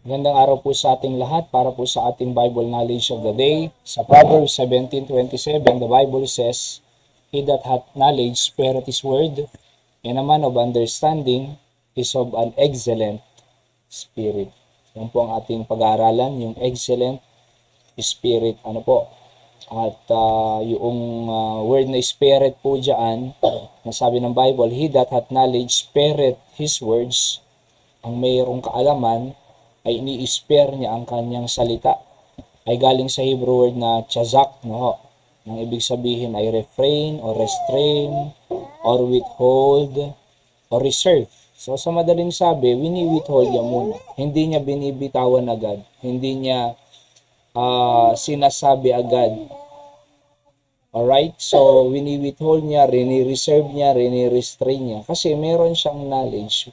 Gandang araw po sa ating lahat para po sa ating Bible knowledge of the day. Sa Proverbs 17:27, the Bible says, "He that hath knowledge spareth his word, and a man of understanding is of an excellent spirit." Yan po ang ating pag-aaralan, yung excellent spirit. Ano po? At yung word na spirit po dyan, na sabi ng Bible, "He that hath knowledge spareth his words." Ang mayroong kaalaman ay ini-spare niya ang kanyang salita. Ay galing sa Hebrew word na chazak, no? Ang ibig sabihin ay refrain or restrain or withhold or reserve. So sa madaling sabi, wini-withhold niya muna. Hindi niya binibitawan agad. Hindi niya sinasabi agad. Alright? So wini-withhold niya, rini-reserve niya, rini-restrain niya. Kasi meron siyang knowledge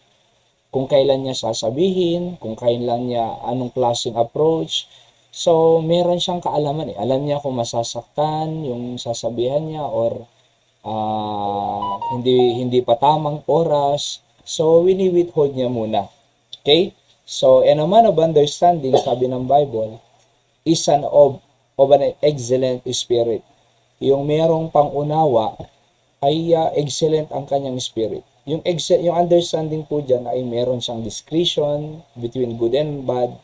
kung kailan niya sasabihin, kung kailan niya, anong klaseng approach. So, meron siyang kaalaman eh. Alam niya kung masasaktan yung sasabihan niya or hindi pa tamang oras. So, wini-withhold niya muna. Okay? So, and a man of understanding, sabi ng Bible, is an of an excellent spirit. Yung merong pangunawa ay excellent ang kanyang spirit. Yung understanding po dyan ay meron siyang discretion between good and bad,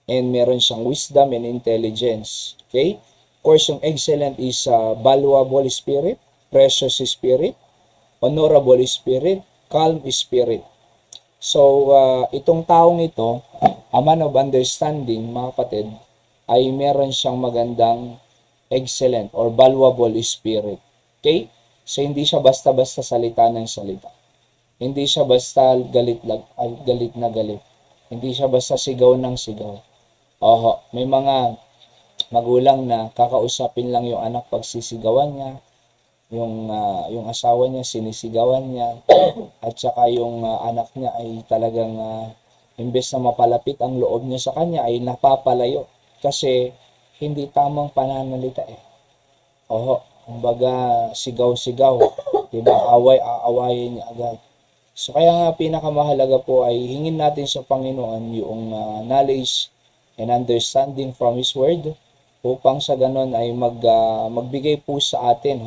and meron siyang wisdom and intelligence. Okay? Of course, yung excellent is valuable spirit, precious spirit, honorable spirit, calm spirit. So, itong taong ito, a man of understanding, mga kapatid, ay meron siyang magandang excellent or valuable spirit. Okay? So, hindi siya basta-basta salita ng salita. Hindi siya basta galit na galit. Hindi siya basta sigaw ng sigaw. May mga magulang na kakausapin lang yung anak pag sisigawan niya. Yung asawa niya, sinisigawan niya. At saka yung anak niya ay talagang, imbes na mapalapit ang loob niya sa kanya, ay napapalayo. Kasi hindi tamang pananalita eh. Kumbaga, sigaw-sigaw, diba? Aawayin niya agad. So, kaya nga pinakamahalaga po ay hingin natin sa Panginoon yung knowledge and understanding from His Word upang sa ganon ay magbigay po sa atin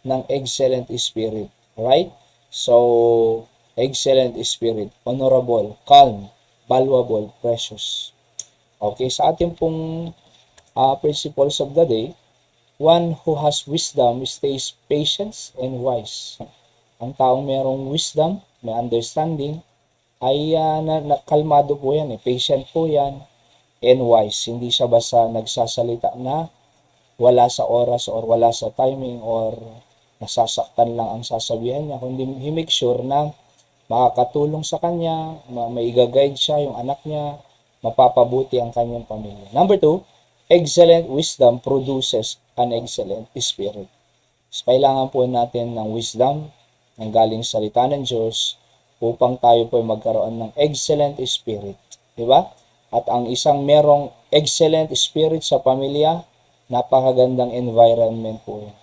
ng excellent spirit. Right? So, excellent spirit, honorable, calm, valuable, precious. Okay, sa ating pong principles of the day, one who has wisdom stays patient and wise. Ang taong merong wisdom, may understanding, ay kalmado po yan, patient po yan, and wise. Hindi siya basta nagsasalita na wala sa oras or wala sa timing or nasasaktan lang ang sasabihan niya, kundi he make sure na makakatulong sa kanya, maigagayad siya, yung anak niya, mapapabuti ang kanyang pamilya. Number 2, excellent wisdom produces an excellent spirit. So, kailangan po natin ng wisdom ng galing salita ng Diyos upang tayo po magkaroon ng excellent spirit. Diba? At ang isang merong excellent spirit sa pamilya, napakagandang environment po yan.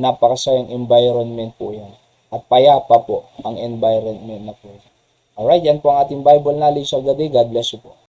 Napakasayang environment po yan. At payapa po ang environment na po yan. Alright, yan po ang ating Bible knowledge of the day. God bless you po.